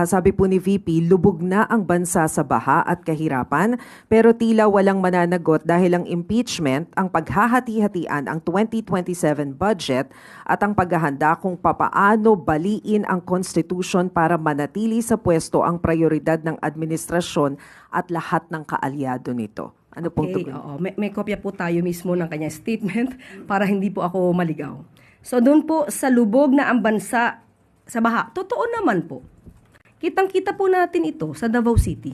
Sabi po ni VP, lubog na ang bansa sa baha at kahirapan, pero tila walang mananagot dahil ang impeachment, ang paghahati-hatian ang 2027 budget at ang paghahanda kung papaano baliin ang Constitution para manatili sa pwesto ang prioridad ng administrasyon at lahat ng kaalyado nito. Ano pong Okay, tugon? oo. May kopya po tayo mismo ng kanyang statement para hindi po ako maligaw. So doon po sa lubog na ang bansa sa baha, totoo naman po. Kitang-kita po natin ito sa Davao City.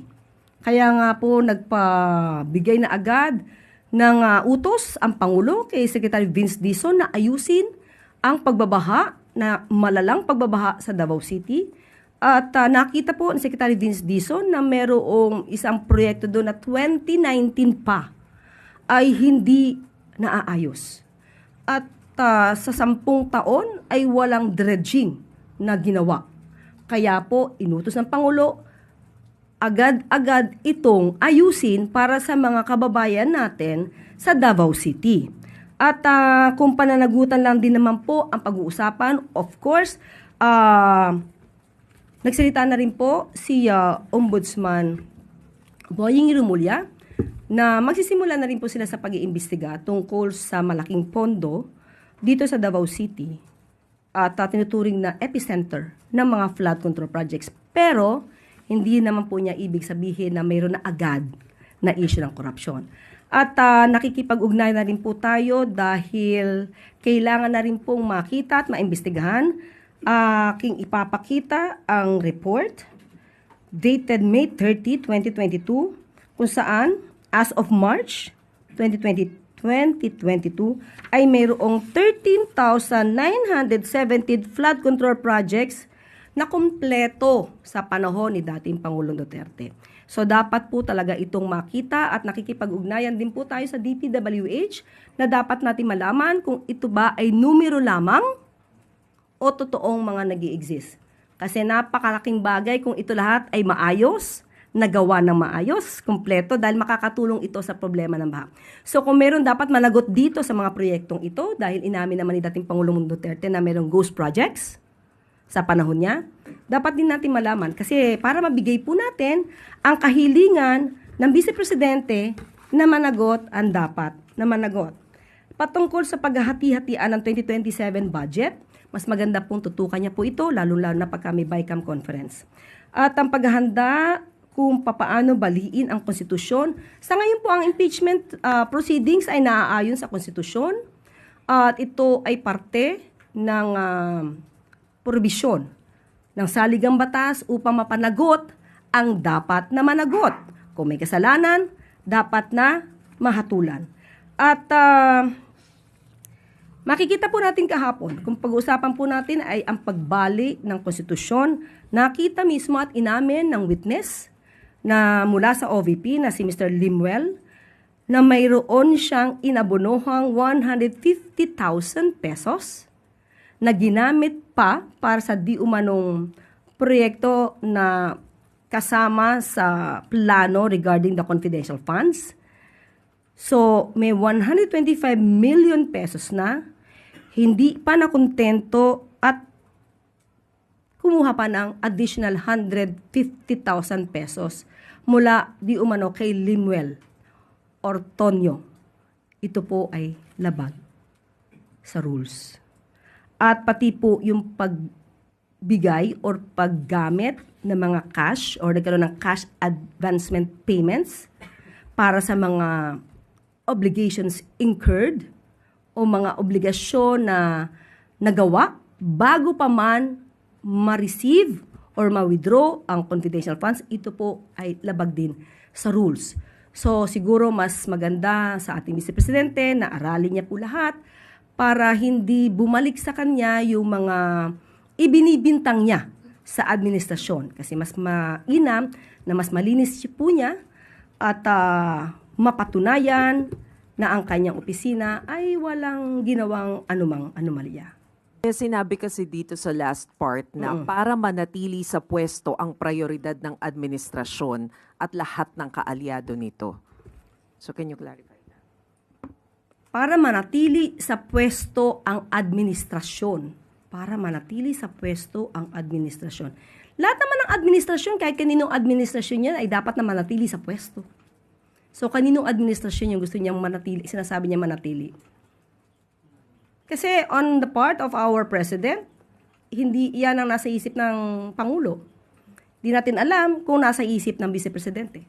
Kaya nga po nagpabigay na agad ng utos ang Pangulo kay Secretary Vince Dizon na ayusin ang pagbabaha, na malalang pagbabaha sa Davao City. At nakita po ni Secretary Vince Dizon na merong isang proyekto doon na 2019 pa ay hindi naaayos. At sa 10 taon ay walang dredging na ginawa. Kaya po, inutos ng Pangulo, agad-agad itong ayusin para sa mga kababayan natin sa Davao City. At kung pananagutan lang din naman po ang pag-uusapan, of course, nagsalita na rin po si Ombudsman Boying Rimulya na magsisimula na rin po sila sa pag-iimbestiga tungkol sa malaking pondo dito sa Davao City at tinuturing na epicenter ng mga flood control projects. Pero, hindi naman po niya ibig sabihin na mayroon na agad na issue ng korupsyon. At nakikipag-ugnay na rin po tayo dahil kailangan na rin pong makita at maimbestigahan. Aking ipapakita ang report dated May 30, 2022 kung saan as of March 2022 ay mayroong 13,917 flood control projects na kumpleto sa panahon ni dating Pangulong Duterte. So dapat po talaga itong makita at nakikipag-ugnayan din po tayo sa DPWH na dapat natin malaman kung ito ba ay numero lamang o totoong mga nag-i-exist. Kasi napakalaking bagay kung ito lahat ay maayos, nagawa ng maayos, kumpleto, dahil makakatulong ito sa problema ng baha. So kung meron dapat managot dito sa mga proyektong ito, dahil inamin naman ni dating Pangulong Duterte na merong ghost projects sa panahon niya, dapat din natin malaman. Kasi para mabigay po natin ang kahilingan ng Vice Presidente na managot ang dapat na managot. Patungkol sa paghahati-hatian ng 2027 budget, mas maganda pong tutukan niya po ito, lalo-lalo na pagka may BICAM conference. At ang paghahanda kung papaano baliin ang konstitusyon. Sa ngayon po, ang impeachment proceedings ay naaayon sa konstitusyon at ito ay parte ng probisyon ng saligang batas upang mapanagot ang dapat na managot. Kung may kasalanan, dapat na mahatulan. At makikita po natin kahapon, kung pag-uusapan po natin ay ang pagbali ng konstitusyon, nakita mismo at inamin ng witness na mula sa OVP na si Mr. Limuel na mayroon siyang inabonohang 150,000 pesos na ginamit pa para sa di umanong proyekto na kasama sa plano regarding the confidential funds. So, may 125 million pesos na hindi pa nakontento at kumuha pa ng additional 150,000 pesos mula di umano kay Limuel Ortonio. Ito po ay labag sa rules. At pati po yung pagbigay or paggamit ng mga cash or nagkaroon ng cash advancement payments para sa mga obligations incurred o mga obligasyon na nagawa bago pa man ma-receive or ma-withdraw ang confidential funds, ito po ay labag din sa rules. So siguro mas maganda sa ating Vice Presidente na aralin niya po lahat para hindi bumalik sa kanya yung mga ibinibintang niya sa administrasyon. Kasi mas mainam na mas malinis po niya at mapatunayan na ang kanyang opisina ay walang ginawang anumang anomalya. Sinabi kasi dito sa last part na para manatili sa pwesto ang prioridad ng administrasyon at lahat ng kaalyado nito. So can you clarify that? Para manatili sa pwesto ang administrasyon. Para manatili sa pwesto ang administrasyon. Lahat naman ng administrasyon, kahit kaninong administrasyon yan, ay dapat na manatili sa pwesto. So, kaninong administrasyon yung gusto niyang manatili, sinasabi niya manatili? Kasi on the part of our President, hindi yan ang nasa isip ng Pangulo. Di natin alam kung nasa isip ng Vice Presidente.